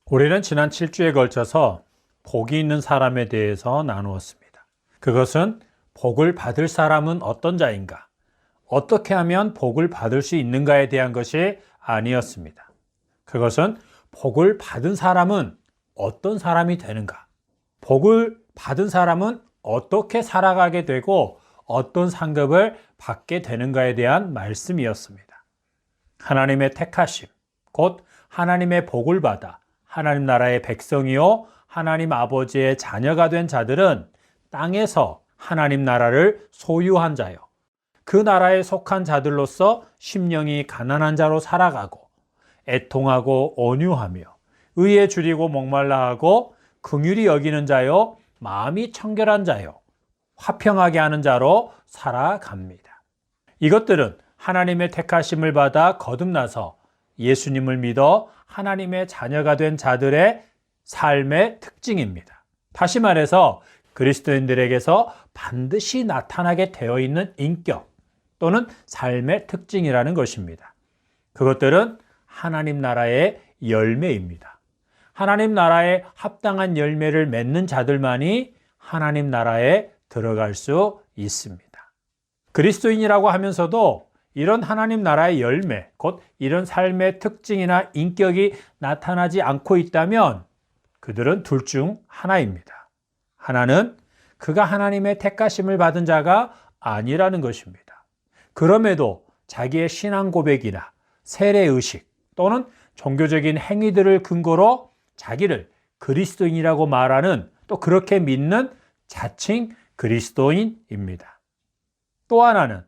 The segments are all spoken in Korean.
우리는 지난 7주에 걸쳐서 복이 있는 사람에 대해서 나누었습니다. 그것은 복을 받을 사람은 어떤 자인가, 어떻게 하면 복을 받을 수 있는가에 대한 것이 아니었습니다. 그것은 복을 받은 사람은 어떤 사람이 되는가, 복을 받은 사람은 어떻게 살아가게 되고 어떤 상급을 받게 되는가에 대한 말씀이었습니다. 하나님의 택하심, 곧 하나님의 복을 받아 하나님 나라의 백성이요 하나님 아버지의 자녀가 된 자들은 땅에서 하나님 나라를 소유한 자요, 그 나라에 속한 자들로서 심령이 가난한 자로 살아가고 애통하고 온유하며 의에 줄이고 목말라 하고 긍휼히 여기는 자요 마음이 청결한 자요 화평하게 하는 자로 살아갑니다. 이것들은 하나님의 택하심을 받아 거듭나서 예수님을 믿어 하나님의 자녀가 된 자들의 삶의 특징입니다. 다시 말해서 그리스도인들에게서 반드시 나타나게 되어 있는 인격 또는 삶의 특징이라는 것입니다. 그것들은 하나님 나라의 열매입니다. 하나님 나라에 합당한 열매를 맺는 자들만이 하나님 나라에 들어갈 수 있습니다. 그리스도인이라고 하면서도 이런 하나님 나라의 열매, 곧 이런 삶의 특징이나 인격이 나타나지 않고 있다면 그들은 둘 중 하나입니다. 하나는 그가 하나님의 택하심을 받은 자가 아니라는 것입니다. 그럼에도 자기의 신앙 고백이나 세례의식 또는 종교적인 행위들을 근거로 자기를 그리스도인이라고 말하는, 또 그렇게 믿는 자칭 그리스도인입니다. 또 하나는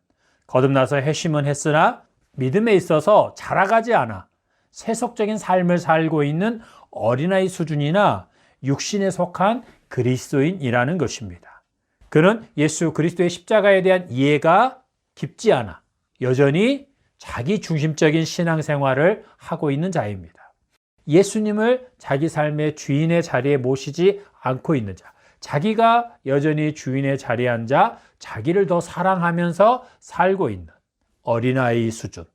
거듭나서 회심은 했으나 믿음에 있어서 자라가지 않아 세속적인 삶을 살고 있는 어린아이 수준이나 육신에 속한 그리스도인이라는 것입니다. 그는 예수 그리스도의 십자가에 대한 이해가 깊지 않아 여전히 자기 중심적인 신앙생활을 하고 있는 자입니다. 예수님을 자기 삶의 주인의 자리에 모시지 않고 있는 자, 자기가 여전히 주인의 자리에 앉아 자기를 더 사랑하면서 살고 있는 어린아이 수준,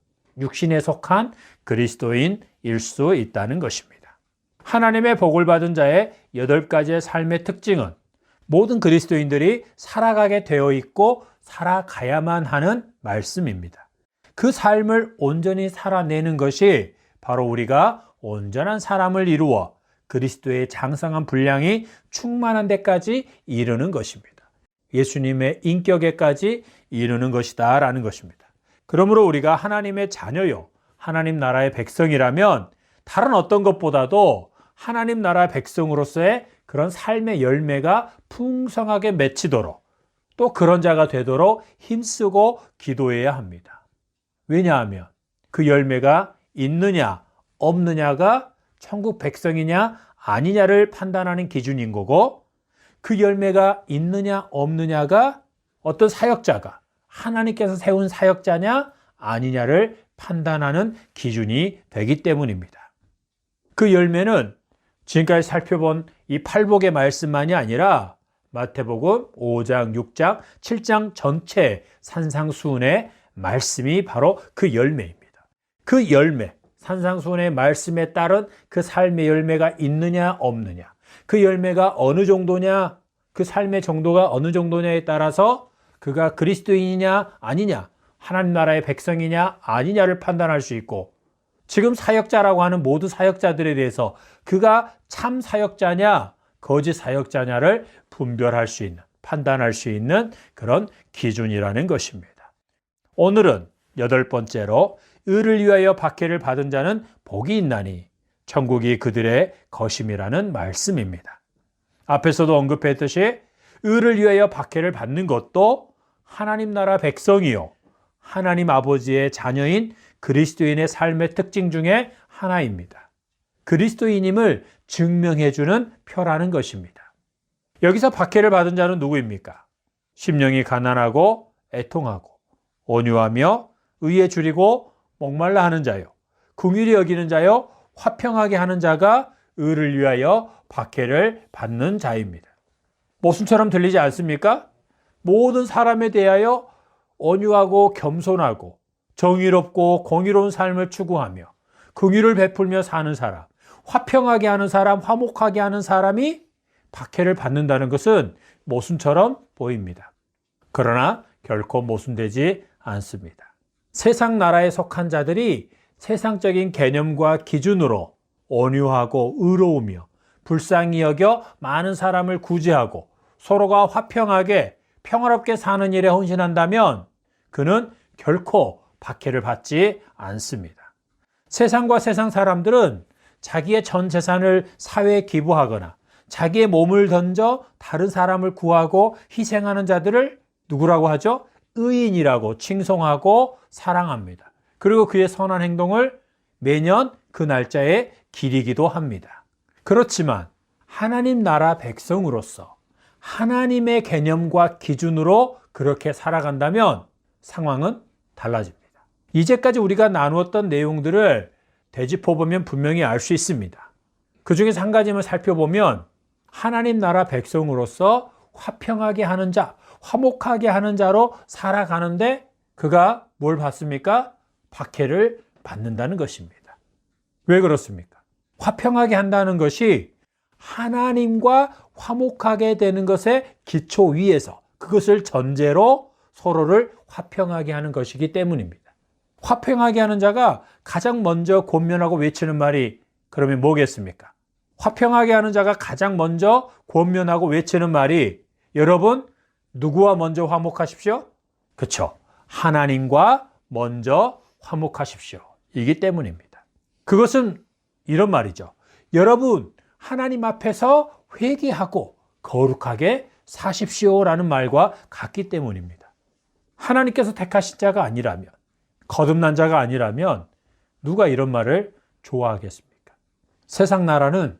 육신에 속한 그리스도인일 수 있다는 것입니다. 하나님의 복을 받은 자의 8가지의 삶의 특징은 모든 그리스도인들이 살아가게 되어 있고 살아가야만 하는 말씀입니다. 그 삶을 온전히 살아내는 것이 바로 우리가 온전한 사람을 이루어 그리스도의 장성한 분량이 충만한 데까지 이르는 것입니다. 예수님의 인격에까지 이르는 것이다 라는 것입니다. 그러므로 우리가 하나님의 자녀요 하나님 나라의 백성이라면 다른 어떤 것보다도 하나님 나라 백성으로서의 그런 삶의 열매가 풍성하게 맺히도록, 또 그런 자가 되도록 힘쓰고 기도해야 합니다. 왜냐하면 그 열매가 있느냐 없느냐가 천국 백성이냐 아니냐를 판단하는 기준인 거고, 그 열매가 있느냐 없느냐가 어떤 사역자가 하나님께서 세운 사역자냐 아니냐를 판단하는 기준이 되기 때문입니다. 그 열매는 지금까지 살펴본 이 팔복의 말씀만이 아니라 마태복음 5장, 6장, 7장 전체 산상수훈의 말씀이 바로 그 열매입니다. 그 열매, 산상수훈의 말씀에 따른 그 삶의 열매가 있느냐 없느냐, 그 열매가 어느 정도냐, 그 삶의 정도가 어느 정도냐에 따라서 그가 그리스도인이냐 아니냐, 하나님 나라의 백성이냐 아니냐를 판단할 수 있고, 지금 사역자라고 하는 모든 사역자들에 대해서 그가 참 사역자냐 거짓 사역자냐를 분별할 수 있는, 판단할 수 있는 그런 기준이라는 것입니다. 오늘은 8번째로 의를 위하여 박해를 받은 자는 복이 있나니 천국이 그들의 것임이라는 말씀입니다. 앞에서도 언급했듯이 의를 위하여 박해를 받는 것도 하나님 나라 백성이요 하나님 아버지의 자녀인 그리스도인의 삶의 특징 중에 하나입니다. 그리스도인임을 증명해주는 표라는 것입니다. 여기서 박해를 받은 자는 누구입니까? 심령이 가난하고 애통하고 온유하며 의에 줄이고 목말라 하는 자요 긍휼히 여기는 자요 화평하게 하는 자가 의를 위하여 박해를 받는 자입니다. 모순처럼 들리지 않습니까? 모든 사람에 대하여 온유하고 겸손하고 정의롭고 공의로운 삶을 추구하며 긍휼을 베풀며 사는 사람, 화평하게 하는 사람, 화목하게 하는 사람이 박해를 받는다는 것은 모순처럼 보입니다. 그러나 결코 모순되지 않습니다. 세상 나라에 속한 자들이 세상적인 개념과 기준으로 온유하고 의로우며 불쌍히 여겨 많은 사람을 구제하고 서로가 화평하게 평화롭게 사는 일에 헌신한다면 그는 결코 박해를 받지 않습니다. 세상과 세상 사람들은 자기의 전 재산을 사회에 기부하거나 자기의 몸을 던져 다른 사람을 구하고 희생하는 자들을 누구라고 하죠? 의인이라고 칭송하고 사랑합니다. 그리고 그의 선한 행동을 매년 그 날짜에 기리기도 합니다. 그렇지만 하나님 나라 백성으로서 하나님의 개념과 기준으로 그렇게 살아간다면 상황은 달라집니다. 이제까지 우리가 나누었던 내용들을 되짚어보면 분명히 알 수 있습니다. 그 중에서 한 가지만 살펴보면 하나님 나라 백성으로서 화평하게 하는 자, 화목하게 하는 자로 살아가는데 그가 뭘 받습니까? 박해를 받는다는 것입니다. 왜 그렇습니까? 화평하게 한다는 것이 하나님과 화목하게 되는 것의 기초 위에서 그것을 전제로 서로를 화평하게 하는 것이기 때문입니다. 화평하게 하는 자가 가장 먼저 권면하고 외치는 말이 그러면 뭐겠습니까? 화평하게 하는 자가 가장 먼저 권면하고 외치는 말이 여러분 누구와 먼저 화목하십시오? 그렇죠. 하나님과 먼저 화목하십시오. 이기 때문입니다. 그것은 이런 말이죠. 여러분 하나님 앞에서 회개하고 거룩하게 사십시오라는 말과 같기 때문입니다. 하나님께서 택하신 자가 아니라면, 거듭난 자가 아니라면 누가 이런 말을 좋아하겠습니까? 세상 나라는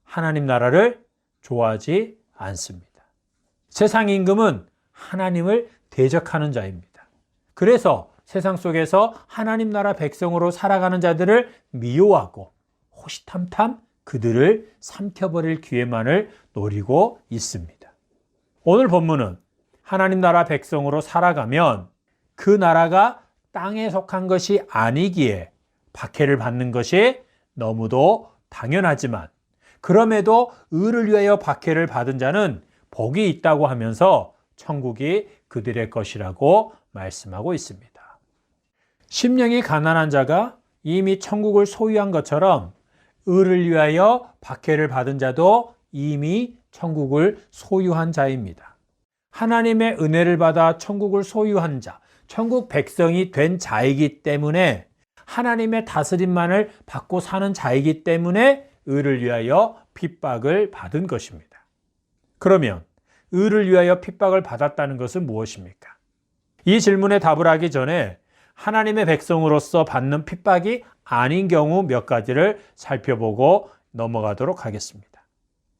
하나님 나라를 좋아하지 않습니다. 세상 임금은 하나님을 대적하는 자입니다. 그래서 세상 속에서 하나님 나라 백성으로 살아가는 자들을 미워하고 호시탐탐 그들을 삼켜버릴 기회만을 노리고 있습니다. 오늘 본문은 하나님 나라 백성으로 살아가면 그 나라가 땅에 속한 것이 아니기에 박해를 받는 것이 너무도 당연하지만 그럼에도 의를 위하여 박해를 받은 자는 복이 있다고 하면서 천국이 그들의 것이라고 말씀하고 있습니다. 심령이 가난한 자가 이미 천국을 소유한 것처럼 의를 위하여 박해를 받은 자도 이미 천국을 소유한 자입니다. 하나님의 은혜를 받아 천국을 소유한 자, 천국 백성이 된 자이기 때문에 하나님의 다스림만을 받고 사는 자이기 때문에 의를 위하여 핍박을 받은 것입니다. 그러면 의를 위하여 핍박을 받았다는 것은 무엇입니까? 이 질문에 답을 하기 전에 하나님의 백성으로서 받는 핍박이 아닌 경우 몇 가지를 살펴보고 넘어가도록 하겠습니다.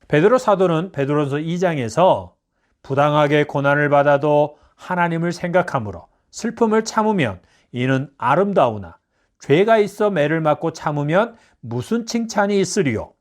베드로 사도는 베드로전서 2장에서 부당하게 고난을 받아도 하나님을 생각함으로 슬픔을 참으면 이는 아름다우나 죄가 있어 매를 맞고 참으면 무슨 칭찬이 있으리요.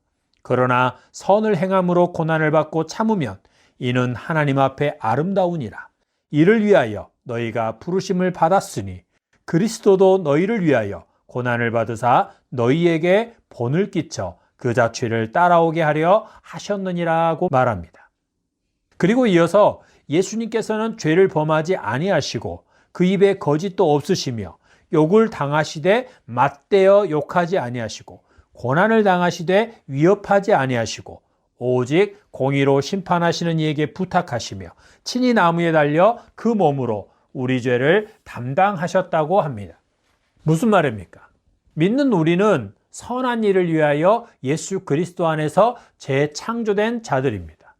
그러나 선을 행함으로 고난을 받고 참으면 이는 하나님 앞에 아름다우니라. 이를 위하여 너희가 부르심을 받았으니 그리스도도 너희를 위하여 고난을 받으사 너희에게 본을 끼쳐 그 자취를 따라오게 하려 하셨느니라고 말합니다. 그리고 이어서 예수님께서는 죄를 범하지 아니하시고 그 입에 거짓도 없으시며 욕을 당하시되 맞대어 욕하지 아니하시고 고난을 당하시되 위협하지 아니하시고 오직 공의로 심판하시는 이에게 부탁하시며 친히 나무에 달려 그 몸으로 우리 죄를 담당하셨다고 합니다. 무슨 말입니까? 믿는 우리는 선한 일을 위하여 예수 그리스도 안에서 재창조된 자들입니다.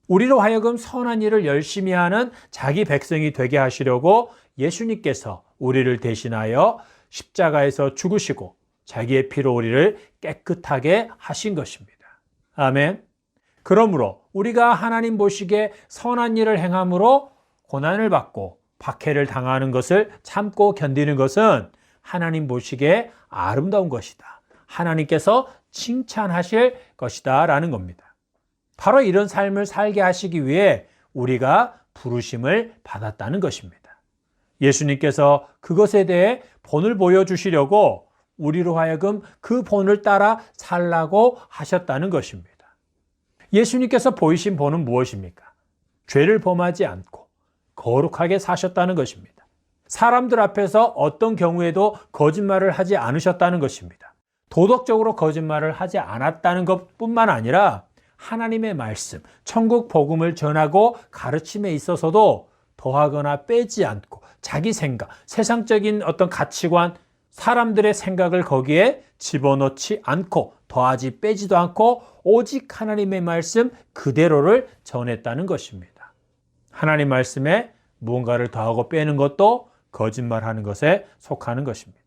우리로 하여금 선한 일을 열심히 하는 자기 백성이 되게 하시려고 예수님께서 우리를 대신하여 십자가에서 죽으시고 자기의 피로 우리를 깨끗하게 하신 것입니다. 아멘. 그러므로 우리가 하나님 보시기에 선한 일을 행함으로 고난을 받고 박해를 당하는 것을 참고 견디는 것은 하나님 보시기에 아름다운 것이다. 하나님께서 칭찬하실 것이다 라는 겁니다. 바로 이런 삶을 살게 하시기 위해 우리가 부르심을 받았다는 것입니다. 예수님께서 그것에 대해 본을 보여주시려고 우리로 하여금 그 본을 따라 살라고 하셨다는 것입니다. 예수님께서 보이신 본은 무엇입니까? 죄를 범하지 않고 거룩하게 사셨다는 것입니다. 사람들 앞에서 어떤 경우에도 거짓말을 하지 않으셨다는 것입니다. 도덕적으로 거짓말을 하지 않았다는 것뿐만 아니라 하나님의 말씀, 천국 복음을 전하고 가르침에 있어서도 더하거나 빼지 않고 자기 생각, 세상적인 어떤 가치관, 사람들의 생각을 거기에 집어넣지 않고 더하지 빼지도 않고 오직 하나님의 말씀 그대로를 전했다는 것입니다. 하나님 말씀에 무언가를 더하고 빼는 것도 거짓말하는 것에 속하는 것입니다.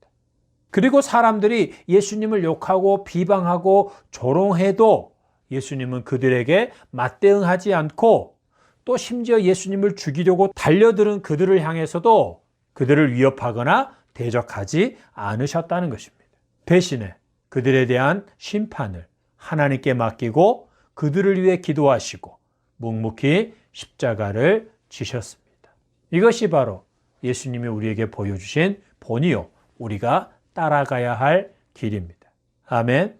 그리고 사람들이 예수님을 욕하고 비방하고 조롱해도 예수님은 그들에게 맞대응하지 않고 또 심지어 예수님을 죽이려고 달려드는 그들을 향해서도 그들을 위협하거나 대적하지 않으셨다는 것입니다. 대신에 그들에 대한 심판을 하나님께 맡기고 그들을 위해 기도하시고 묵묵히 십자가를 지셨습니다. 이것이 바로 예수님이 우리에게 보여주신 본이요, 우리가 따라가야 할 길입니다. 아멘.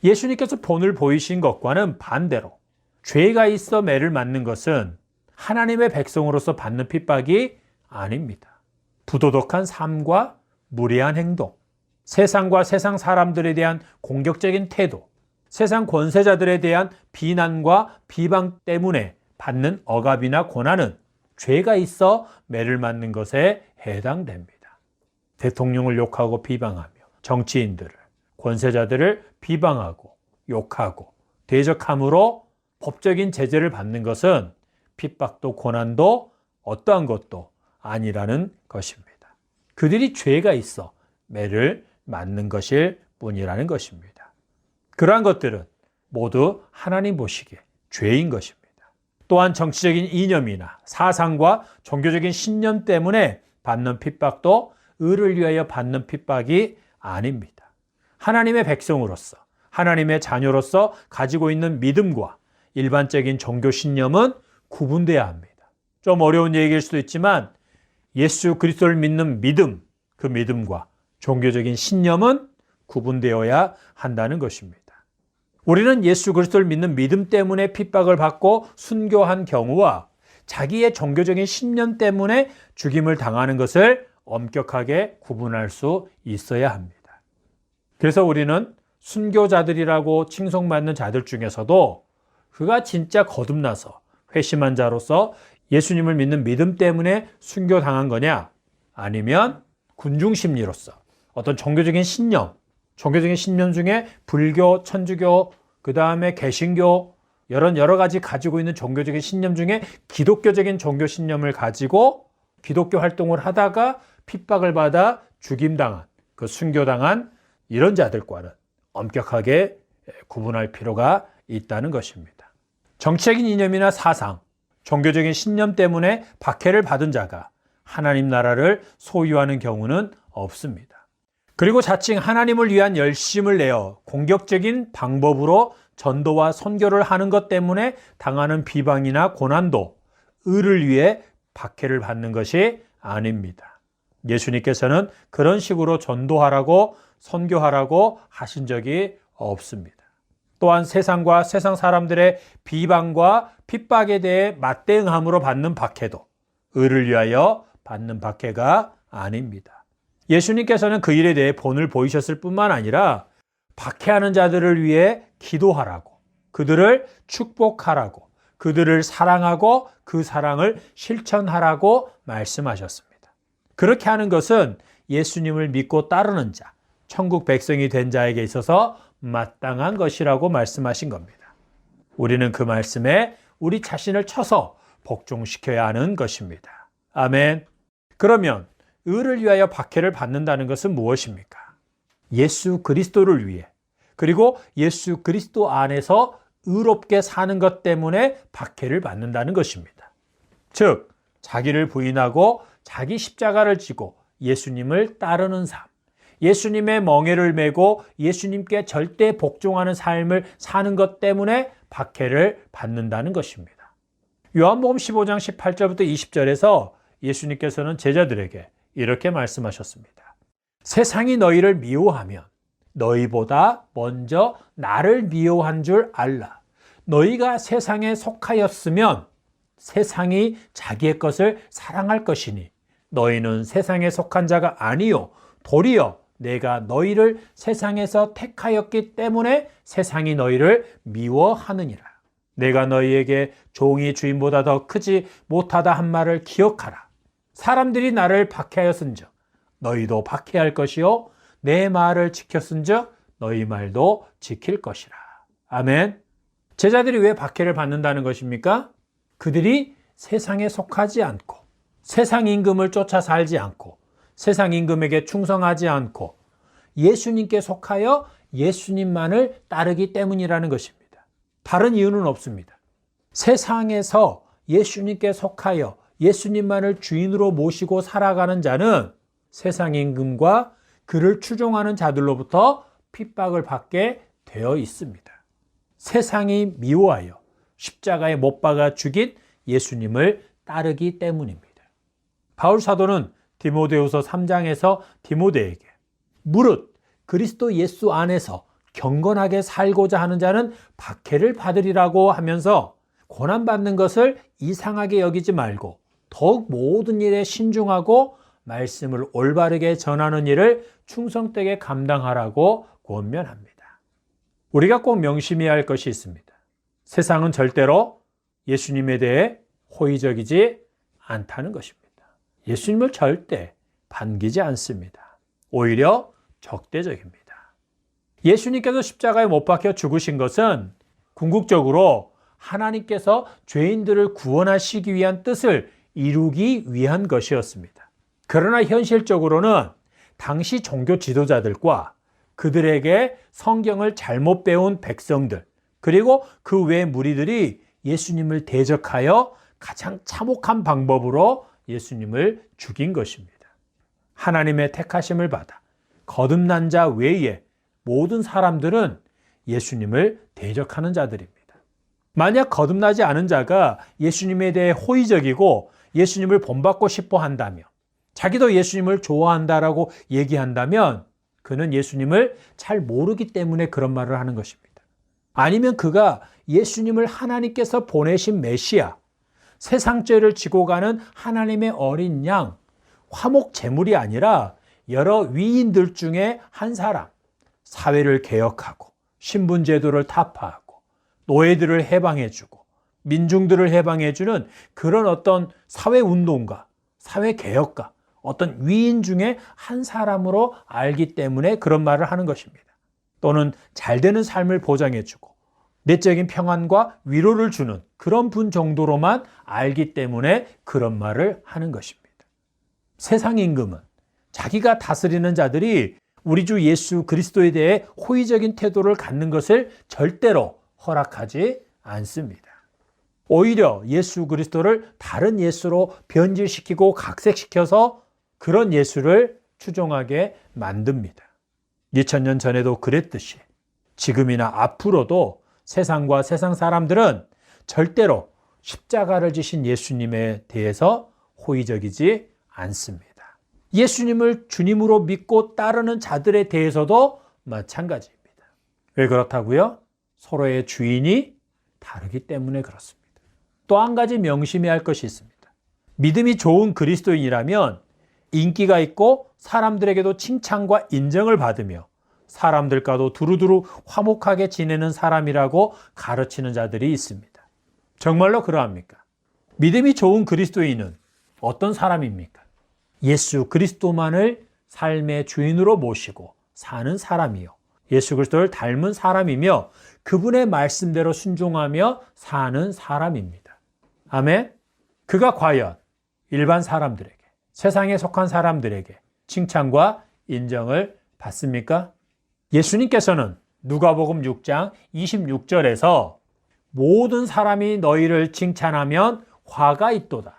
예수님께서 본을 보이신 것과는 반대로 죄가 있어 매를 맞는 것은 하나님의 백성으로서 받는 핍박이 아닙니다. 부도덕한 삶과 무례한 행동, 세상과 세상 사람들에 대한 공격적인 태도, 세상 권세자들에 대한 비난과 비방 때문에 받는 억압이나 고난은 죄가 있어 매를 맞는 것에 해당됩니다. 대통령을 욕하고 비방하며 정치인들을, 권세자들을 비방하고 욕하고 대적함으로 법적인 제재를 받는 것은 핍박도 고난도 어떠한 것도 아니라는 것입니다. 그들이 죄가 있어 매를 맞는 것일 뿐이라는 것입니다. 그러한 것들은 모두 하나님 보시기에 죄인 것입니다. 또한 정치적인 이념이나 사상과 종교적인 신념 때문에 받는 핍박도 의를 위하여 받는 핍박이 아닙니다. 하나님의 백성으로서, 하나님의 자녀로서 가지고 있는 믿음과 일반적인 종교 신념은 구분돼야 합니다. 좀 어려운 얘기일 수도 있지만 예수 그리스도를 믿는 믿음, 그 믿음과 종교적인 신념은 구분되어야 한다는 것입니다. 우리는 예수 그리스도를 믿는 믿음 때문에 핍박을 받고 순교한 경우와 자기의 종교적인 신념 때문에 죽임을 당하는 것을 엄격하게 구분할 수 있어야 합니다. 그래서 우리는 순교자들이라고 칭송받는 자들 중에서도 그가 진짜 거듭나서 회심한 자로서 예수님을 믿는 믿음 때문에 순교당한 거냐, 아니면 군중심리로서 어떤 종교적인 신념 중에 불교, 천주교, 그 다음에 개신교, 여러 가지 가지고 있는 종교적인 신념 중에 기독교적인 종교 신념을 가지고 기독교 활동을 하다가 핍박을 받아 죽임당한, 그 순교당한 이런 자들과는 엄격하게 구분할 필요가 있다는 것입니다. 정치적인 이념이나 사상, 종교적인 신념 때문에 박해를 받은 자가 하나님 나라를 소유하는 경우는 없습니다. 그리고 자칭 하나님을 위한 열심을 내어 공격적인 방법으로 전도와 선교를 하는 것 때문에 당하는 비방이나 고난도 의를 위해 박해를 받는 것이 아닙니다. 예수님께서는 그런 식으로 전도하라고 선교하라고 하신 적이 없습니다. 또한 세상과 세상 사람들의 비방과 핍박에 대해 맞대응함으로 받는 박해도 의를 위하여 받는 박해가 아닙니다. 예수님께서는 그 일에 대해 본을 보이셨을 뿐만 아니라 박해하는 자들을 위해 기도하라고, 그들을 축복하라고, 그들을 사랑하고 그 사랑을 실천하라고 말씀하셨습니다. 그렇게 하는 것은 예수님을 믿고 따르는 자, 천국 백성이 된 자에게 있어서 마땅한 것이라고 말씀하신 겁니다. 우리는 그 말씀에 우리 자신을 쳐서 복종시켜야 하는 것입니다. 아멘. 그러면 의를 위하여 박해를 받는다는 것은 무엇입니까? 예수 그리스도를 위해, 그리고 예수 그리스도 안에서 의롭게 사는 것 때문에 박해를 받는다는 것입니다. 즉, 자기를 부인하고 자기 십자가를 지고 예수님을 따르는 삶, 예수님의 멍에를 메고 예수님께 절대 복종하는 삶을 사는 것 때문에 박해를 받는다는 것입니다. 요한복음 15장 18절부터 20절에서 예수님께서는 제자들에게 이렇게 말씀하셨습니다. 세상이 너희를 미워하면 너희보다 먼저 나를 미워한 줄 알라. 너희가 세상에 속하였으면 세상이 자기의 것을 사랑할 것이니 너희는 세상에 속한 자가 아니요 도리어 내가 너희를 세상에서 택하였기 때문에 세상이 너희를 미워하느니라. 내가 너희에게 종이 주인보다 더 크지 못하다 한 말을 기억하라. 사람들이 나를 박해하였은즉 너희도 박해할 것이요 내 말을 지켰은즉 너희 말도 지킬 것이라. 아멘. 제자들이 왜 박해를 받는다는 것입니까? 그들이 세상에 속하지 않고 세상 임금을 쫓아 살지 않고 세상 임금에게 충성하지 않고 예수님께 속하여 예수님만을 따르기 때문이라는 것입니다. 다른 이유는 없습니다. 세상에서 예수님께 속하여 예수님만을 주인으로 모시고 살아가는 자는 세상 임금과 그를 추종하는 자들로부터 핍박을 받게 되어 있습니다. 세상이 미워하여 십자가에 못 박아 죽인 예수님을 따르기 때문입니다. 바울 사도는 디모데후서 3장에서 디모데에게 무릇 그리스도 예수 안에서 경건하게 살고자 하는 자는 박해를 받으리라고 하면서 고난받는 것을 이상하게 여기지 말고 더욱 모든 일에 신중하고 말씀을 올바르게 전하는 일을 충성되게 감당하라고 권면합니다. 우리가 꼭 명심해야 할 것이 있습니다. 세상은 절대로 예수님에 대해 호의적이지 않다는 것입니다. 예수님을 절대 반기지 않습니다. 오히려 적대적입니다. 예수님께서 십자가에 못 박혀 죽으신 것은 궁극적으로 하나님께서 죄인들을 구원하시기 위한 뜻을 이루기 위한 것이었습니다. 그러나 현실적으로는 당시 종교 지도자들과 그들에게 성경을 잘못 배운 백성들 그리고 그 외 무리들이 예수님을 대적하여 가장 참혹한 방법으로 예수님을 죽인 것입니다. 하나님의 택하심을 받아 거듭난 자 외에 모든 사람들은 예수님을 대적하는 자들입니다. 만약 거듭나지 않은 자가 예수님에 대해 호의적이고 예수님을 본받고 싶어 한다며 자기도 예수님을 좋아한다라고 얘기한다면 그는 예수님을 잘 모르기 때문에 그런 말을 하는 것입니다. 아니면 그가 예수님을 하나님께서 보내신 메시아, 세상 죄를 지고 가는 하나님의 어린 양, 화목 제물이 아니라 여러 위인들 중에 한 사람, 사회를 개혁하고 신분제도를 타파하고 노예들을 해방해주고 민중들을 해방해주는 그런 어떤 사회운동가, 사회개혁가, 어떤 위인 중에 한 사람으로 알기 때문에 그런 말을 하는 것입니다. 또는 잘 되는 삶을 보장해주고 내적인 평안과 위로를 주는 그런 분 정도로만 알기 때문에 그런 말을 하는 것입니다. 세상 임금은 자기가 다스리는 자들이 우리 주 예수 그리스도에 대해 호의적인 태도를 갖는 것을 절대로 허락하지 않습니다. 오히려 예수 그리스도를 다른 예수로 변질시키고 각색시켜서 그런 예수를 추종하게 만듭니다. 2000년 전에도 그랬듯이 지금이나 앞으로도 세상과 세상 사람들은 절대로 십자가를 지신 예수님에 대해서 호의적이지 않습니다. 예수님을 주님으로 믿고 따르는 자들에 대해서도 마찬가지입니다. 왜 그렇다고요? 서로의 주인이 다르기 때문에 그렇습니다. 또 한 가지 명심해야 할 것이 있습니다. 믿음이 좋은 그리스도인이라면 인기가 있고 사람들에게도 칭찬과 인정을 받으며 사람들과도 두루두루 화목하게 지내는 사람이라고 가르치는 자들이 있습니다. 정말로 그러합니까? 믿음이 좋은 그리스도인은 어떤 사람입니까? 예수 그리스도만을 삶의 주인으로 모시고 사는 사람이요. 예수 그리스도를 닮은 사람이며 그분의 말씀대로 순종하며 사는 사람입니다. 아멘? 그가 과연 일반 사람들에게, 세상에 속한 사람들에게 칭찬과 인정을 받습니까? 예수님께서는 누가복음 6장 26절에서 모든 사람이 너희를 칭찬하면 화가 있도다.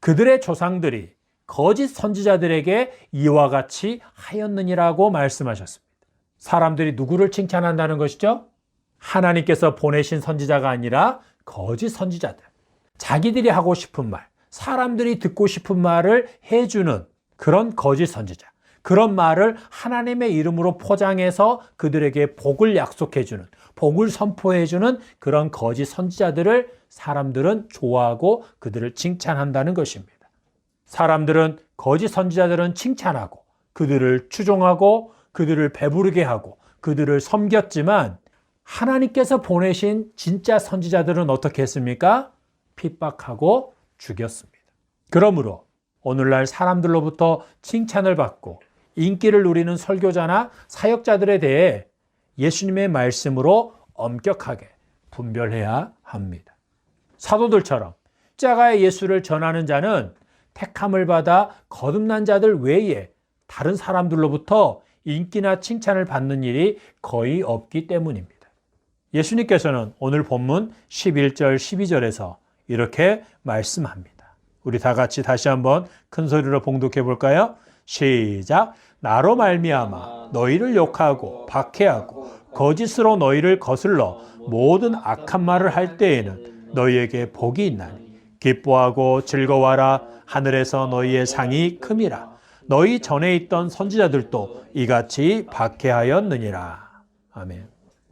그들의 조상들이 거짓 선지자들에게 이와 같이 하였느니라고 말씀하셨습니다. 사람들이 누구를 칭찬한다는 것이죠? 하나님께서 보내신 선지자가 아니라 거짓 선지자들. 자기들이 하고 싶은 말, 사람들이 듣고 싶은 말을 해주는 그런 거짓 선지자. 그런 말을 하나님의 이름으로 포장해서 그들에게 복을 약속해주는, 복을 선포해주는 그런 거짓 선지자들을 사람들은 좋아하고 그들을 칭찬한다는 것입니다. 사람들은, 거짓 선지자들은 칭찬하고 그들을 추종하고 그들을 배부르게 하고 그들을 섬겼지만, 하나님께서 보내신 진짜 선지자들은 어떻게 했습니까? 핍박하고 죽였습니다. 그러므로 오늘날 사람들로부터 칭찬을 받고 인기를 누리는 설교자나 사역자들에 대해 예수님의 말씀으로 엄격하게 분별해야 합니다. 사도들처럼 십자가의 예수를 전하는 자는 택함을 받아 거듭난 자들 외에 다른 사람들로부터 인기나 칭찬을 받는 일이 거의 없기 때문입니다. 예수님께서는 오늘 본문 11절, 12절에서 이렇게 말씀합니다. 우리 다 같이 다시 한번 큰 소리로 봉독해 볼까요? 시작! 나로 말미암아 너희를 욕하고 박해하고 거짓으로 너희를 거슬러 모든 악한 말을 할 때에는 너희에게 복이 있나니 기뻐하고 즐거워하라. 하늘에서 너희의 상이 큼이라. 너희 전에 있던 선지자들도 이같이 박해하였느니라. 아멘.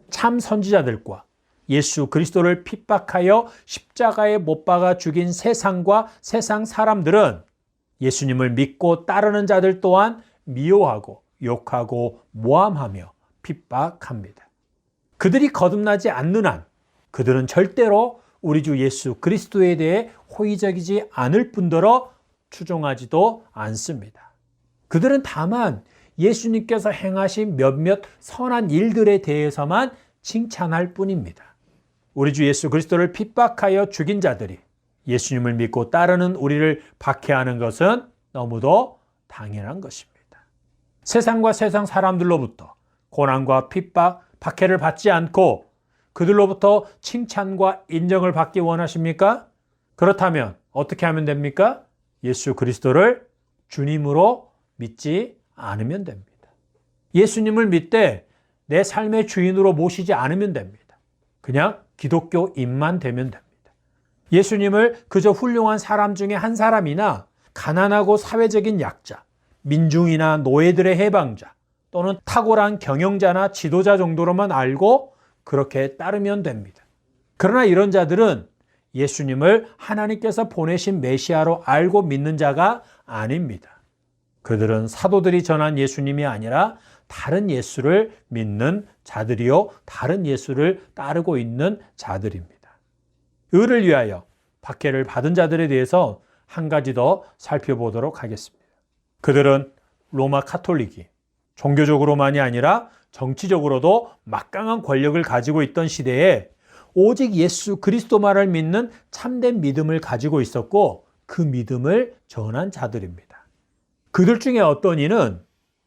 참 선지자들과 예수 그리스도를 핍박하여 십자가에 못 박아 죽인 세상과 세상 사람들은 예수님을 믿고 따르는 자들 또한 미워하고 욕하고 모함하며 핍박합니다. 그들이 거듭나지 않는 한 그들은 절대로 우리 주 예수 그리스도에 대해 호의적이지 않을 뿐더러 추종하지도 않습니다. 그들은 다만 예수님께서 행하신 몇몇 선한 일들에 대해서만 칭찬할 뿐입니다. 우리 주 예수 그리스도를 핍박하여 죽인 자들이 예수님을 믿고 따르는 우리를 박해하는 것은 너무도 당연한 것입니다. 세상과 세상 사람들로부터 고난과 핍박, 박해를 받지 않고 그들로부터 칭찬과 인정을 받기 원하십니까? 그렇다면 어떻게 하면 됩니까? 예수 그리스도를 주님으로 믿지 않으면 됩니다. 예수님을 믿되 내 삶의 주인으로 모시지 않으면 됩니다. 그냥 기독교인만 되면 됩니다. 예수님을 그저 훌륭한 사람 중에 한 사람이나 가난하고 사회적인 약자, 민중이나 노예들의 해방자 또는 탁월한 경영자나 지도자 정도로만 알고 그렇게 따르면 됩니다. 그러나 이런 자들은 예수님을 하나님께서 보내신 메시아로 알고 믿는 자가 아닙니다. 그들은 사도들이 전한 예수님이 아니라 다른 예수를 믿는 자들이요, 다른 예수를 따르고 있는 자들입니다. 의를 위하여 박해를 받은 자들에 대해서 한 가지 더 살펴보도록 하겠습니다. 그들은 로마 카톨릭이 종교적으로만이 아니라 정치적으로도 막강한 권력을 가지고 있던 시대에 오직 예수 그리스도만을 믿는 참된 믿음을 가지고 있었고 그 믿음을 전한 자들입니다. 그들 중에 어떤 이는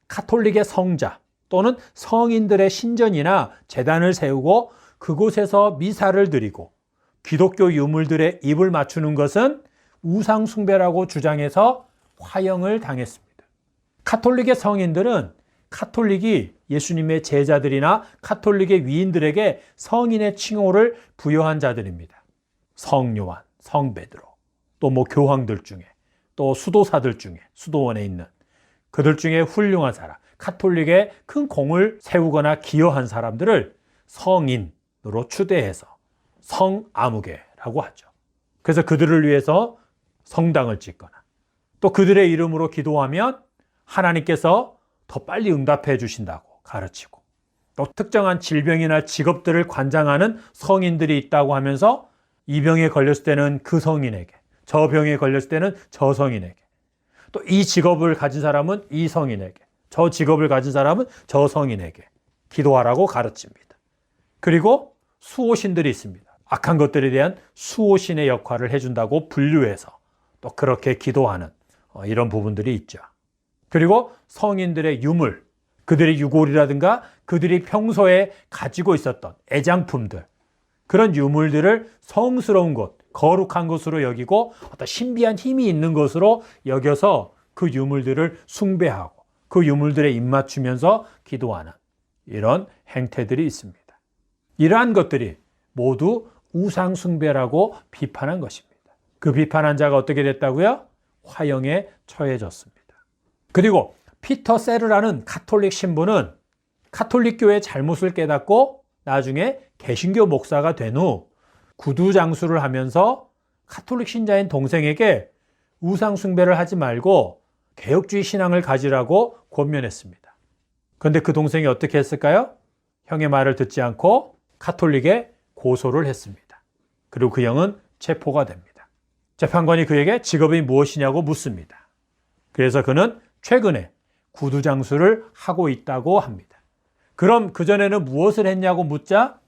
카톨릭의 성자 또는 성인들의 신전이나 제단을 세우고 그곳에서 미사를 드리고 기독교 유물들의 입을 맞추는 것은 우상 숭배라고 주장해서 화형을 당했습니다. 카톨릭의 성인들은 카톨릭이 예수님의 제자들이나 카톨릭의 위인들에게 성인의 칭호를 부여한 자들입니다. 성 요한, 성 베드로, 또 교황들 중에, 또 수도사들 중에, 수도원에 있는 그들 중에 훌륭한 사람, 카톨릭에 큰 공을 세우거나 기여한 사람들을 성인으로 추대해서 성아무개라고 하죠. 그래서 그들을 위해서 성당을 짓거나 또 그들의 이름으로 기도하면 하나님께서 더 빨리 응답해 주신다고 가르치고 또 특정한 질병이나 직업들을 관장하는 성인들이 있다고 하면서 이 병에 걸렸을 때는 그 성인에게, 저 병에 걸렸을 때는 저 성인에게, 또 이 직업을 가진 사람은 이 성인에게, 저 직업을 가진 사람은 저 성인에게 기도하라고 가르칩니다. 그리고 수호신들이 있습니다. 악한 것들에 대한 수호신의 역할을 해준다고 분류해서 또 그렇게 기도하는 이런 부분들이 있죠. 그리고 성인들의 유물, 그들의 유골이라든가 그들이 평소에 가지고 있었던 애장품들, 그런 유물들을 성스러운 것, 거룩한 것으로 여기고 어떤 신비한 힘이 있는 것으로 여겨서 그 유물들을 숭배하고 그 유물들에 입맞추면서 기도하는 이런 행태들이 있습니다. 이러한 것들이 모두 우상 숭배라고 비판한 것입니다. 그 비판한 자가 어떻게 됐다고요? 화형에 처해졌습니다. 그리고 피터 세르라는 가톨릭 신부는 가톨릭 교회의 잘못을 깨닫고 나중에 개신교 목사가 된 후 구두 장수를 하면서 가톨릭 신자인 동생에게 우상 숭배를 하지 말고 개혁주의 신앙을 가지라고 권면했습니다. 그런데 그 동생이 어떻게 했을까요? 형의 말을 듣지 않고 가톨릭에 고소를 했습니다. 그리고 그 형은 체포가 됩니다. 재판관이 그에게 직업이 무엇이냐고 묻습니다. 그래서 그는 최근에 구두 장수를 하고 있다고 합니다. 그럼 그전에는 무엇을 했냐고 묻자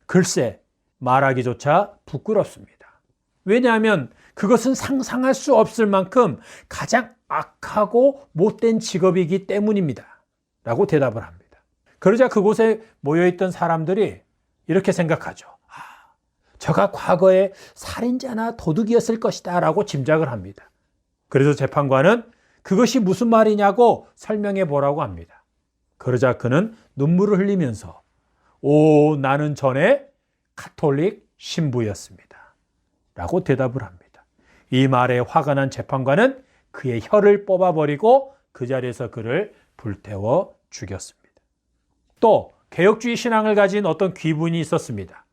글쎄 말하기조차 부끄럽습니다. 왜냐하면 그것은 상상할 수 없을 만큼 가장 악하고 못된 직업이기 때문입니다. 라고 대답을 합니다. 그러자 그곳에 모여있던 사람들이 이렇게 생각하죠. 저가 과거에 살인자나 도둑이었을 것이다 라고 짐작을 합니다. 그래서 재판관은 그것이 무슨 말이냐고 설명해 보라고 합니다. 그러자 그는 눈물을 흘리면서 나는 전에 가톨릭 신부였습니다. 라고 대답을 합니다. 이 말에 화가 난 재판관은 그의 혀를 뽑아버리고 그 자리에서 그를 불태워 죽였습니다. 또 개혁주의 신앙을 가진 어떤 귀부인이 있었습니다.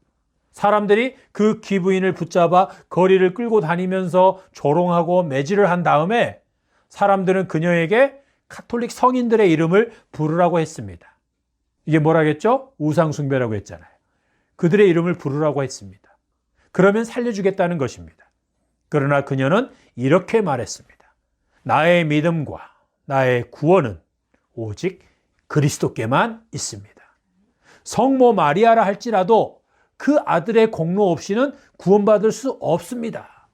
사람들이 그 귀부인을 붙잡아 거리를 끌고 다니면서 조롱하고 매질을 한 다음에 사람들은 그녀에게 가톨릭 성인들의 이름을 부르라고 했습니다. 이게 뭐라겠죠? 우상숭배라고 했잖아요. 그들의 이름을 부르라고 했습니다. 그러면 살려주겠다는 것입니다. 그러나 그녀는 이렇게 말했습니다. 나의 믿음과 나의 구원은 오직 그리스도께만 있습니다. 성모 마리아라 할지라도 그 아들의 공로 없이는 구원받을 수 없습니다.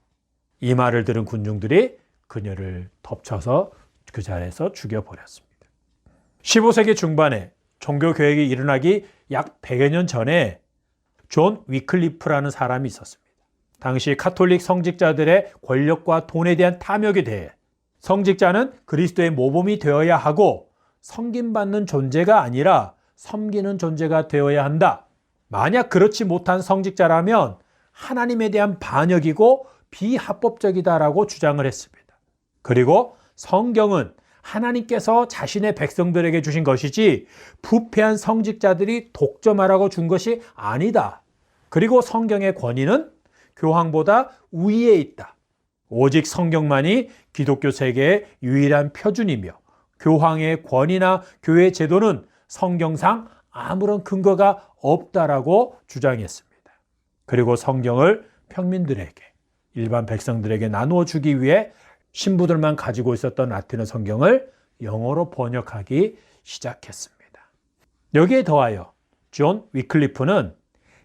이 말을 들은 군중들이 그녀를 덮쳐서 그 자리에서 죽여버렸습니다. 15세기 중반에 종교개혁이 일어나기 약 100여 년 전에 존 위클리프라는 사람이 있었습니다. 당시 가톨릭 성직자들의 권력과 돈에 대한 탐욕에 대해 성직자는 그리스도의 모범이 되어야 하고 섬김받는 존재가 아니라 섬기는 존재가 되어야 한다. 만약 그렇지 못한 성직자라면 하나님에 대한 반역이고 비합법적이다라고 주장을 했습니다. 그리고 성경은 하나님께서 자신의 백성들에게 주신 것이지 부패한 성직자들이 독점하라고 준 것이 아니다. 그리고 성경의 권위는 교황보다 우위에 있다. 오직 성경만이 기독교 세계의 유일한 표준이며 교황의 권위나 교회 제도는 성경상 아무런 근거가 없다라고 주장했습니다. 그리고 성경을 평민들에게, 일반 백성들에게 나누어 주기 위해 신부들만 가지고 있었던 라틴어 성경을 영어로 번역하기 시작했습니다. 여기에 더하여 존 위클리프는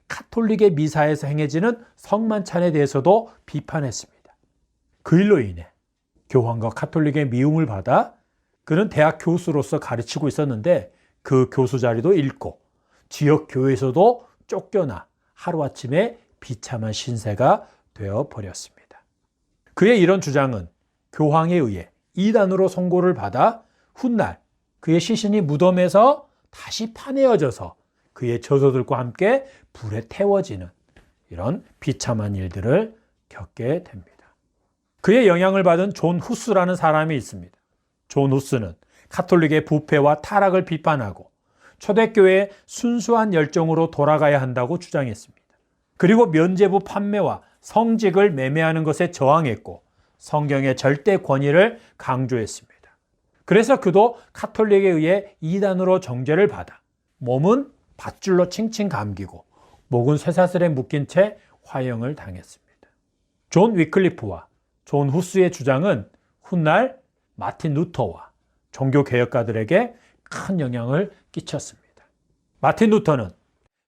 가톨릭의 미사에서 행해지는 성만찬에 대해서도 비판했습니다. 그 일로 인해 교황과 가톨릭의 미움을 받아 그는 대학 교수로서 가르치고 있었는데 그 교수 자리도 잃고 지역 교회에서도 쫓겨나 하루아침에 비참한 신세가 되어버렸습니다. 그의 이런 주장은 교황에 의해 이단으로 선고를 받아 훗날 그의 시신이 무덤에서 다시 파내어져서 그의 저서들과 함께 불에 태워지는 이런 비참한 일들을 겪게 됩니다. 그의 영향을 받은 존 후스라는 사람이 있습니다. 존 후스는 가톨릭의 부패와 타락을 비판하고 초대교회의 순수한 열정으로 돌아가야 한다고 주장했습니다. 그리고 면죄부 판매와 성직을 매매하는 것에 저항했고 성경의 절대 권위를 강조했습니다. 그래서 그도 가톨릭에 의해 이단으로 정죄를 받아 몸은 밧줄로 칭칭 감기고 목은 쇠사슬에 묶인 채 화형을 당했습니다. 존 위클리프와 존 후스의 주장은 훗날 마틴 루터와 종교개혁가들에게 큰 영향을 끼쳤습니다. 마틴 루터는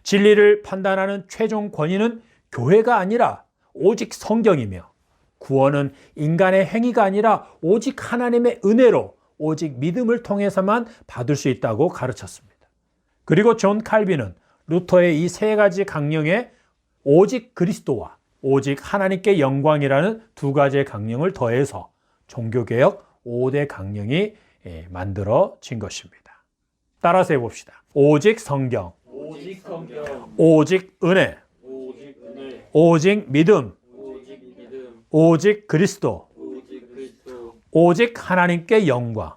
진리를 판단하는 최종 권위는 교회가 아니라 오직 성경이며 구원은 인간의 행위가 아니라 오직 하나님의 은혜로 오직 믿음을 통해서만 받을 수 있다고 가르쳤습니다. 그리고 존 칼빈은 루터의 이 세 가지 강령에 오직 그리스도와 오직 하나님께 영광이라는 두 가지의 강령을 더해서 종교개혁 5대 강령이 만들어진 것입니다. 따라서 해봅시다. 오직 성경, 오직 은혜, 오직 믿음, 오직 그리스도, 오직 하나님께 영광.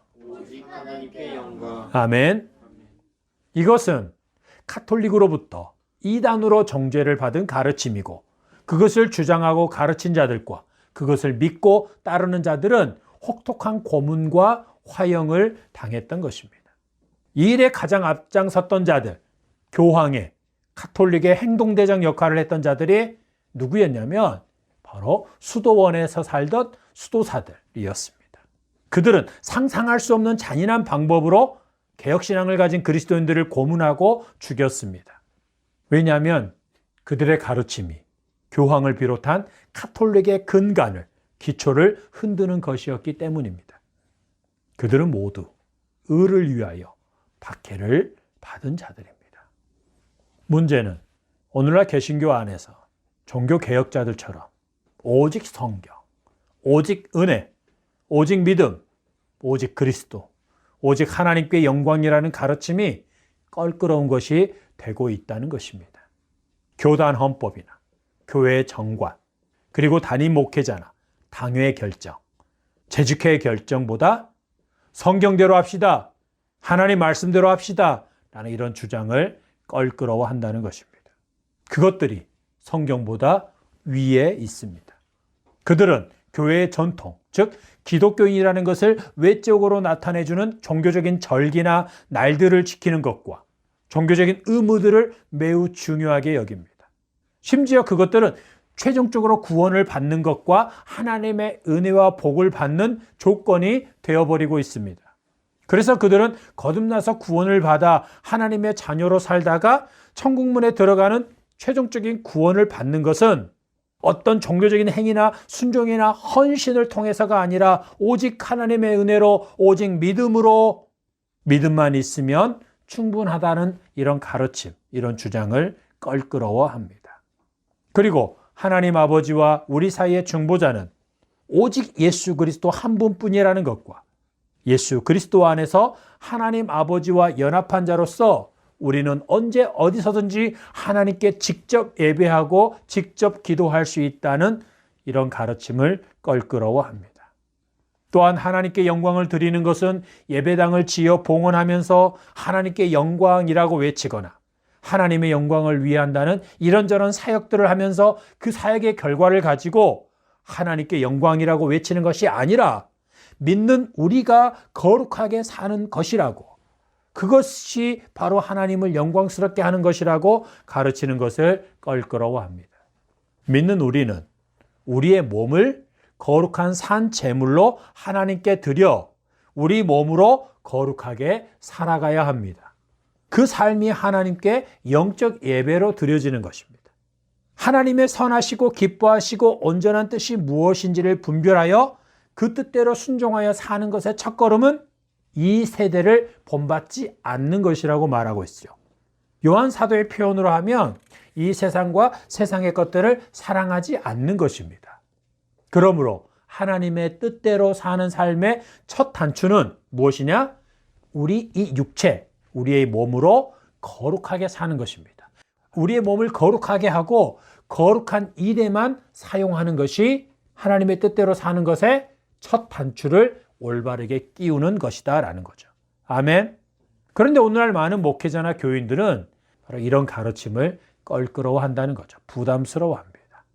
아멘. 이것은 카톨릭으로부터 이단으로 정죄를 받은 가르침이고 그것을 주장하고 가르친 자들과 그것을 믿고 따르는 자들은 혹독한 고문과 화형을 당했던 것입니다. 이 일에 가장 앞장섰던 자들, 교황의 카톨릭의 행동대장 역할을 했던 자들이 누구였냐면 바로 수도원에서 살던 수도사들이었습니다. 그들은 상상할 수 없는 잔인한 방법으로 개혁신앙을 가진 그리스도인들을 고문하고 죽였습니다. 왜냐하면 그들의 가르침이 교황을 비롯한 카톨릭의 근간을, 기초를 흔드는 것이었기 때문입니다. 그들은 모두 의를 위하여 박해를 받은 자들입니다. 문제는 오늘날 개신교 안에서 종교개혁자들처럼 오직 성경, 오직 은혜, 오직 믿음, 오직 그리스도, 오직 하나님께 영광이라는 가르침이 껄끄러운 것이 되고 있다는 것입니다. 교단 헌법이나 교회의 정관, 그리고 담임 목회자나 당회의 결정, 재직회의 결정보다 성경대로 합시다, 하나님 말씀대로 합시다 라는 이런 주장을 껄끄러워한다는 것입니다. 그것들이 성경보다 위에 있습니다. 그들은 교회의 전통, 즉 기독교인이라는 것을 외적으로 나타내주는 종교적인 절기나 날들을 지키는 것과 종교적인 의무들을 매우 중요하게 여깁니다. 심지어 그것들은 최종적으로 구원을 받는 것과 하나님의 은혜와 복을 받는 조건이 되어버리고 있습니다. 그래서 그들은 거듭나서 구원을 받아 하나님의 자녀로 살다가 천국문에 들어가는 최종적인 구원을 받는 것은 어떤 종교적인 행위나 순종이나 헌신을 통해서가 아니라 오직 하나님의 은혜로, 오직 믿음으로, 믿음만 있으면 충분하다는 이런 가르침, 이런 주장을 껄끄러워합니다. 그리고 하나님 아버지와 우리 사이의 중보자는 오직 예수 그리스도 한 분뿐이라는 것과 예수 그리스도 안에서 하나님 아버지와 연합한 자로서 우리는 언제 어디서든지 하나님께 직접 예배하고 직접 기도할 수 있다는 이런 가르침을 껄끄러워합니다. 또한 하나님께 영광을 드리는 것은 예배당을 지어 봉헌하면서 하나님께 영광이라고 외치거나 하나님의 영광을 위한다는 이런저런 사역들을 하면서 그 사역의 결과를 가지고 하나님께 영광이라고 외치는 것이 아니라 믿는 우리가 거룩하게 사는 것이라고, 그것이 바로 하나님을 영광스럽게 하는 것이라고 가르치는 것을 껄끄러워합니다. 믿는 우리는 우리의 몸을 거룩한 산 제물로 하나님께 드려 우리 몸으로 거룩하게 살아가야 합니다. 그 삶이 하나님께 영적 예배로 드려지는 것입니다. 하나님의 선하시고 기뻐하시고 온전한 뜻이 무엇인지를 분별하여 그 뜻대로 순종하여 사는 것의 첫걸음은 이 세대를 본받지 않는 것이라고 말하고 있어요. 요한 사도의 표현으로 하면 이 세상과 세상의 것들을 사랑하지 않는 것입니다. 그러므로 하나님의 뜻대로 사는 삶의 첫 단추는 무엇이냐? 우리 이 육체, 우리의 몸으로 거룩하게 사는 것입니다. 우리의 몸을 거룩하게 하고 거룩한 일에만 사용하는 것이 하나님의 뜻대로 사는 것의 첫 단추를 올바르게 끼우는 것이다 라는 거죠. 아멘. 그런데 오늘날 많은 목회자나 교인들은 바로 이런 가르침을 껄끄러워한다는 거죠. 부담스러워합니다.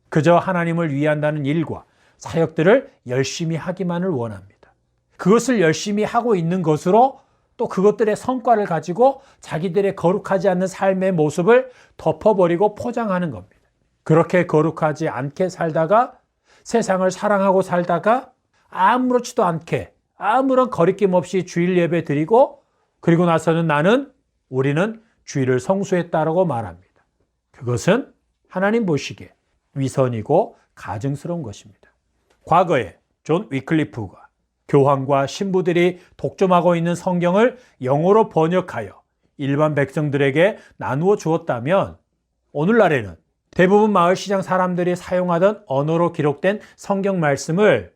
그저 하나님을 위한다는 일과 사역들을 열심히 하기만을 원합니다. 그것을 열심히 하고 있는 것으로 또 그것들의 성과를 가지고 자기들의 거룩하지 않는 삶의 모습을 덮어버리고 포장하는 겁니다. 그렇게 거룩하지 않게 살다가 세상을 사랑하고 살다가 아무렇지도 않게 아무런 거리낌 없이 주일 예배 드리고 그리고 나서는 우리는 주일을 성수했다라고 말합니다. 그것은 하나님 보시기에 위선이고 가증스러운 것입니다. 과거에 존 위클리프가 교황과 신부들이 독점하고 있는 성경을 영어로 번역하여 일반 백성들에게 나누어 주었다면 오늘날에는 대부분 마을시장 사람들이 사용하던 언어로 기록된 성경 말씀을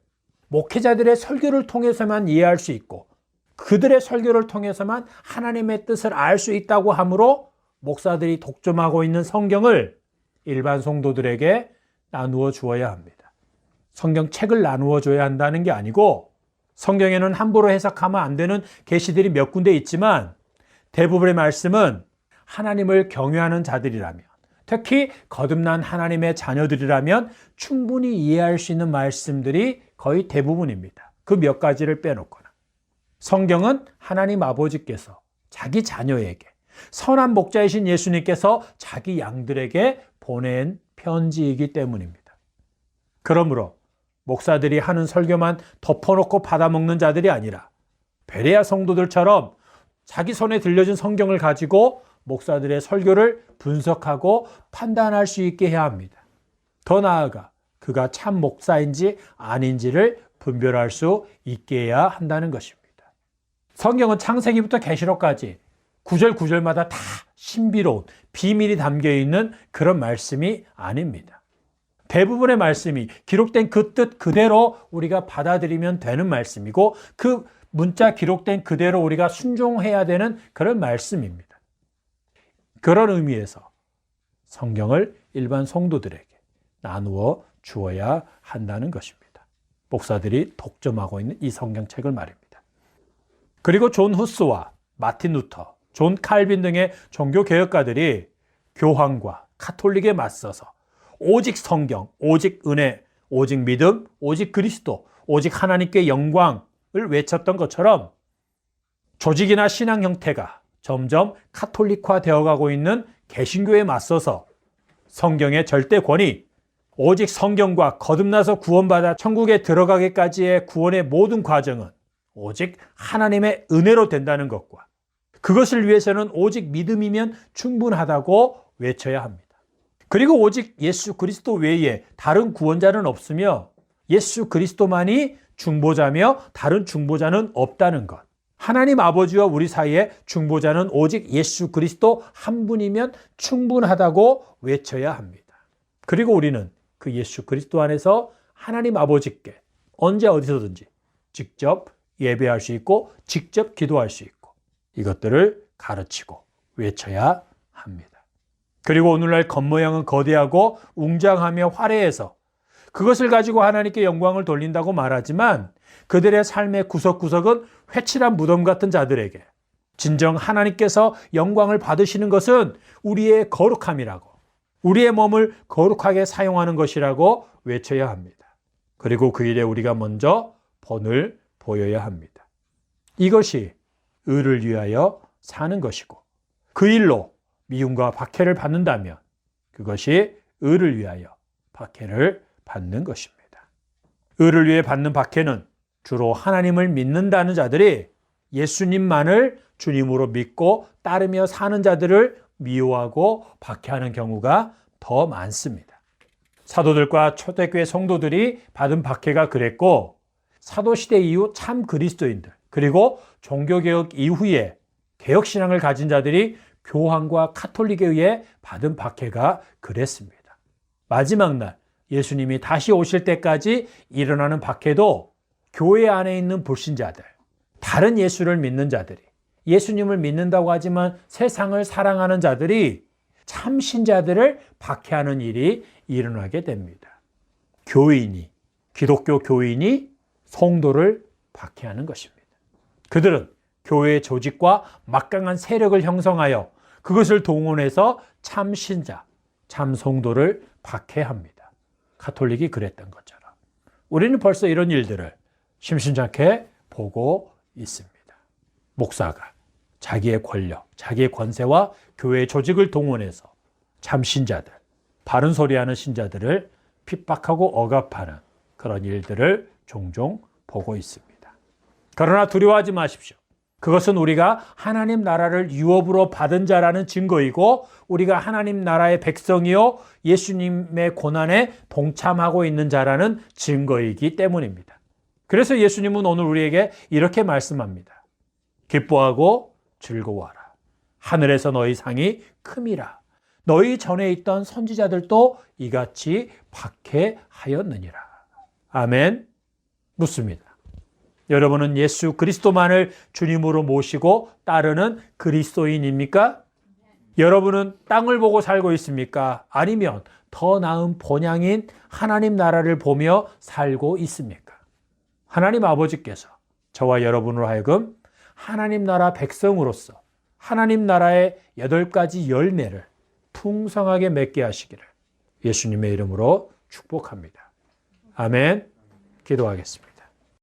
목회자들의 설교를 통해서만 이해할 수 있고 그들의 설교를 통해서만 하나님의 뜻을 알 수 있다고 하므로 목사들이 독점하고 있는 성경을 일반 성도들에게 나누어 주어야 합니다. 성경책을 나누어 줘야 한다는 게 아니고 성경에는 함부로 해석하면 안 되는 계시들이 몇 군데 있지만 대부분의 말씀은 하나님을 경외하는 자들이라면, 특히 거듭난 하나님의 자녀들이라면 충분히 이해할 수 있는 말씀들이 거의 대부분입니다. 그 몇 가지를 빼놓거나. 성경은 하나님 아버지께서 자기 자녀에게, 선한 목자이신 예수님께서 자기 양들에게 보낸 편지이기 때문입니다. 그러므로 목사들이 하는 설교만 덮어놓고 받아먹는 자들이 아니라 베레아 성도들처럼 자기 손에 들려진 성경을 가지고 목사들의 설교를 분석하고 판단할 수 있게 해야 합니다. 더 나아가 그가 참 목사인지 아닌지를 분별할 수 있게 해야 한다는 것입니다. 성경은 창세기부터 계시록까지 구절 구절마다 다 신비로운 비밀이 담겨있는 그런 말씀이 아닙니다. 대부분의 말씀이 기록된 그 뜻 그대로 우리가 받아들이면 되는 말씀이고 그 문자 기록된 그대로 우리가 순종해야 되는 그런 말씀입니다. 그런 의미에서 성경을 일반 성도들에게 나누어 주어야 한다는 것입니다. 목사들이 독점하고 있는 이 성경책을 말입니다. 그리고 존 후스와 마틴 루터, 존 칼빈 등의 종교개혁가들이 교황과 카톨릭에 맞서서 오직 성경, 오직 은혜, 오직 믿음, 오직 그리스도, 오직 하나님께 영광을 외쳤던 것처럼 조직이나 신앙 형태가 점점 카톨릭화 되어가고 있는 개신교에 맞서서 성경의 절대 권위, 오직 성경과 거듭나서 구원받아 천국에 들어가기까지의 구원의 모든 과정은 오직 하나님의 은혜로 된다는 것과 그것을 위해서는 오직 믿음이면 충분하다고 외쳐야 합니다. 그리고 오직 예수 그리스도 외에 다른 구원자는 없으며 예수 그리스도만이 중보자며 다른 중보자는 없다는 것. 하나님 아버지와 우리 사이에 중보자는 오직 예수 그리스도 한 분이면 충분하다고 외쳐야 합니다. 그리고 우리는 그 예수 그리스도 안에서 하나님 아버지께 언제 어디서든지 직접 예배할 수 있고 직접 기도할 수 있고 이것들을 가르치고 외쳐야 합니다. 그리고 오늘날 겉모양은 거대하고 웅장하며 화려해서 그것을 가지고 하나님께 영광을 돌린다고 말하지만 그들의 삶의 구석구석은 회칠한 무덤 같은 자들에게 진정 하나님께서 영광을 받으시는 것은 우리의 거룩함이라고, 우리의 몸을 거룩하게 사용하는 것이라고 외쳐야 합니다. 그리고 그 일에 우리가 먼저 본을 보여야 합니다. 이것이 의를 위하여 사는 것이고 그 일로 미움과 박해를 받는다면 그것이 의를 위하여 박해를 받는 것입니다. 의를 위해 받는 박해는 주로 하나님을 믿는다는 자들이 예수님만을 주님으로 믿고 따르며 사는 자들을 미워하고 박해하는 경우가 더 많습니다. 사도들과 초대교회 성도들이 받은 박해가 그랬고 사도시대 이후 참 그리스도인들 그리고 종교개혁 이후에 개혁신앙을 가진 자들이 교황과 카톨릭에 의해 받은 박해가 그랬습니다. 마지막 날 예수님이 다시 오실 때까지 일어나는 박해도 교회 안에 있는 불신자들, 다른 예수를 믿는 자들이, 예수님을 믿는다고 하지만 세상을 사랑하는 자들이 참 신자들을 박해하는 일이 일어나게 됩니다. 교인이, 기독교 교인이 성도를 박해하는 것입니다. 그들은 교회의 조직과 막강한 세력을 형성하여 그것을 동원해서 참 신자, 참 성도를 박해합니다. 가톨릭이 그랬던 것처럼. 우리는 벌써 이런 일들을 심심찮게 보고 있습니다. 목사가 자기의 권력, 자기의 권세와 교회의 조직을 동원해서 참 신자들, 바른 소리하는 신자들을 핍박하고 억압하는 그런 일들을 종종 보고 있습니다. 그러나 두려워하지 마십시오. 그것은 우리가 하나님 나라를 유업으로 받은 자라는 증거이고 우리가 하나님 나라의 백성이요 예수님의 고난에 동참하고 있는 자라는 증거이기 때문입니다. 그래서 예수님은 오늘 우리에게 이렇게 말씀합니다. 기뻐하고 즐거워하라. 하늘에서 너희 상이 큼이라. 너희 전에 있던 선지자들도 이같이 박해하였느니라. 아멘. 묻습니다. 여러분은 예수 그리스도만을 주님으로 모시고 따르는 그리스도인입니까? 여러분은 땅을 보고 살고 있습니까? 아니면 더 나은 본향인 하나님 나라를 보며 살고 있습니까? 하나님 아버지께서 저와 여러분으로 하여금 하나님 나라 백성으로서 하나님 나라의 8가지 열매를 풍성하게 맺게 하시기를 예수님의 이름으로 축복합니다. 아멘. 기도하겠습니다.